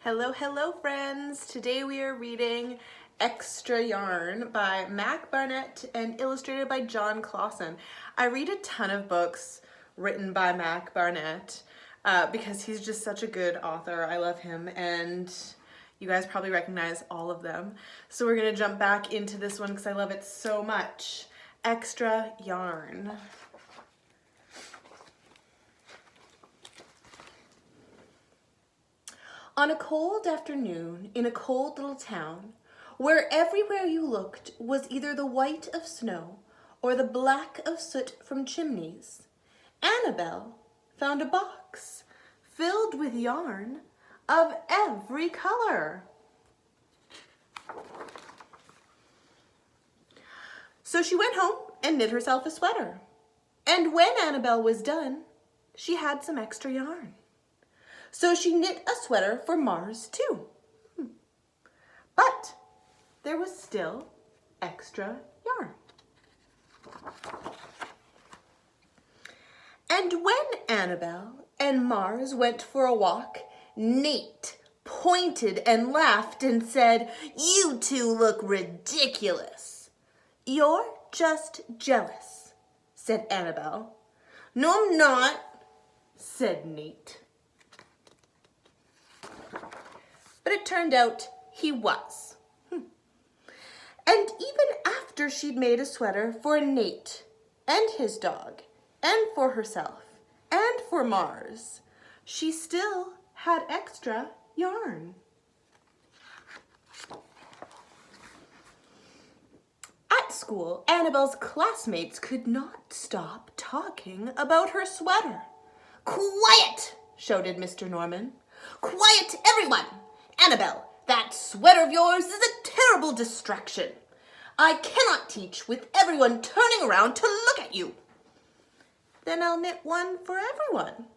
Hello, hello friends! Today we are reading Extra Yarn by Mac Barnett and illustrated by Jon Klassen. I read a ton of books written by Mac Barnett because he's just such a good author. I love him and you guys probably recognize all of them. So we're gonna jump back into this one because I love it so much. Extra Yarn. On a cold afternoon in a cold little town, where everywhere you looked was either the white of snow or the black of soot from chimneys, Annabelle found a box filled with yarn of every color. So she went home and knit herself a sweater. And when Annabelle was done, she had some extra yarn. So she knit a sweater for Mars too. But there was still extra yarn. And when Annabelle and Mars went for a walk, Nate pointed and laughed and said, "You two look ridiculous." "You're just jealous," said Annabelle. "No, I'm not," said Nate. But it turned out he was. And even after she'd made a sweater for Nate and his dog and for herself and for Mars, she still had extra yarn. At school, Annabelle's classmates could not stop talking about her sweater. "Quiet!" shouted Mr. Norman. "Quiet, everyone! Annabelle, that sweater of yours is a terrible distraction. I cannot teach with everyone turning around to look at you." "Then I'll knit one for everyone,"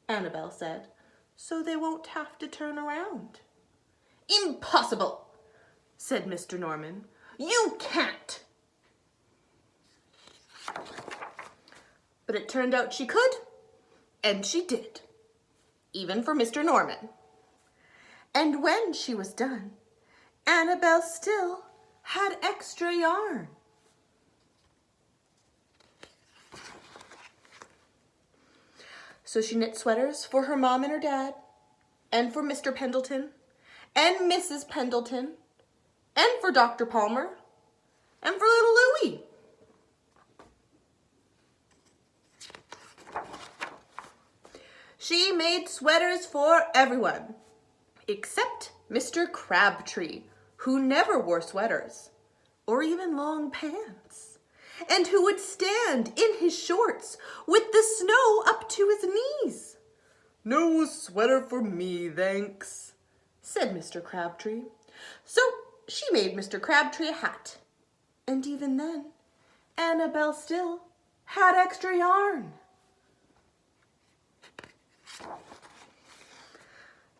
Annabelle said, "so they won't have to turn around." "Impossible," said Mr. Norman. "You can't." But it turned out she could, and she did, even for Mr. Norman. And when she was done, Annabelle still had extra yarn. So she knit sweaters for her mom and her dad, and for Mr. Pendleton, and Mrs. Pendleton, and for Dr. Palmer, and for little Louie. She made sweaters for everyone, except Mr. Crabtree, who never wore sweaters, or even long pants, and who would stand in his shorts with the snow up to his knees. "No sweater for me, thanks," said Mr. Crabtree. So she made Mr. Crabtree a hat, and even then, Annabelle still had extra yarn.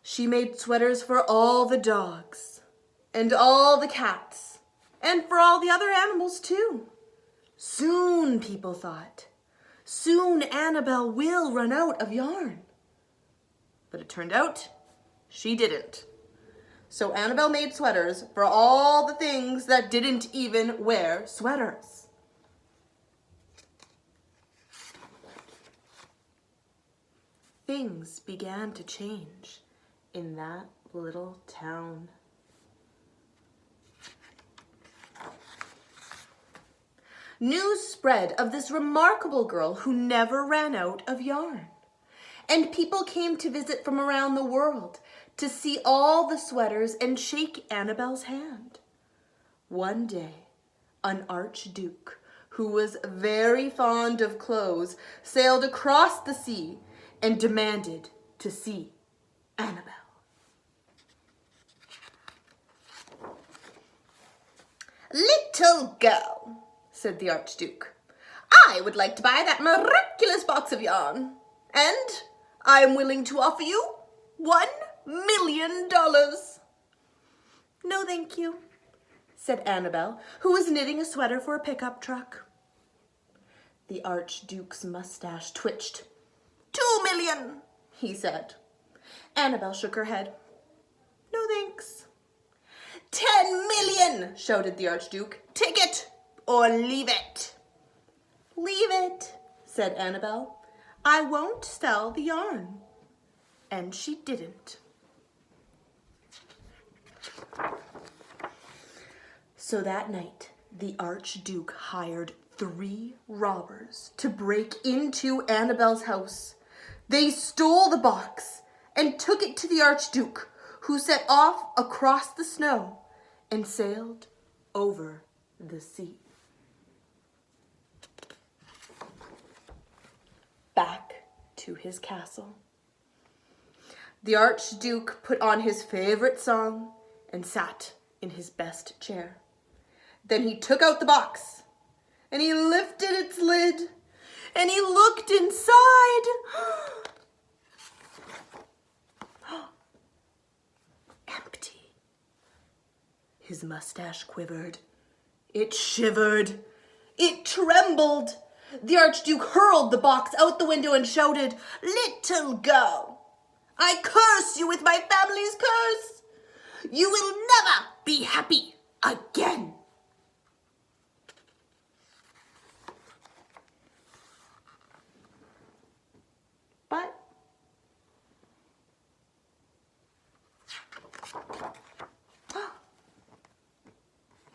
She made sweaters for all the dogs, and all the cats, and for all the other animals too. Soon, people thought, soon Annabelle will run out of yarn. But it turned out she didn't. So Annabelle made sweaters for all the things that didn't even wear sweaters. Things began to change in that little town. News spread of this remarkable girl who never ran out of yarn. And people came to visit from around the world to see all the sweaters and shake Annabelle's hand. One day, an archduke who was very fond of clothes sailed across the sea and demanded to see Annabelle. "Little girl," said the Archduke, "I would like to buy that miraculous box of yarn, and I am willing to offer you $1,000,000. "No, thank you," said Annabelle, who was knitting a sweater for a pickup truck. The Archduke's mustache twitched. "2 million," he said. Annabelle shook her head. thanks. 10,000,000, shouted the Archduke. Take it or leave it. Leave it, said Annabel. I won't sell the yarn. And she didn't. So that night, the Archduke hired 3 robbers to break into Annabel's house. They stole the box and took it to the Archduke, who set off across the snow and sailed over the sea. Back to his castle. The Archduke put on his favorite song and sat in his best chair. Then he took out the box and he lifted its lid and he looked inside. Empty. His mustache quivered. It shivered. It trembled. The Archduke hurled the box out the window and shouted, Little girl, I curse you with my family's curse. You will never be happy again. But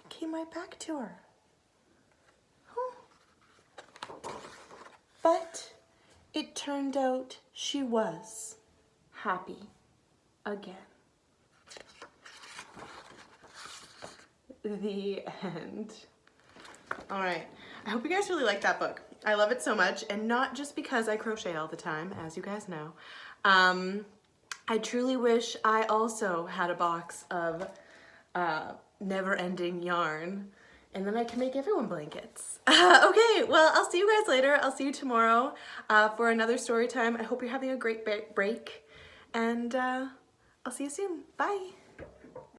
it came right back to her. But it turned out she was happy again. The end. All right. I hope you guys really liked that book. I love it so much, and not just because I crochet all the time, as you guys know. I truly wish I also had a box of never-ending yarn, and then I can make everyone blankets. Okay, well, I'll see you guys later. I'll see you tomorrow for another story time. I hope you're having a great break, and I'll see you soon. Bye.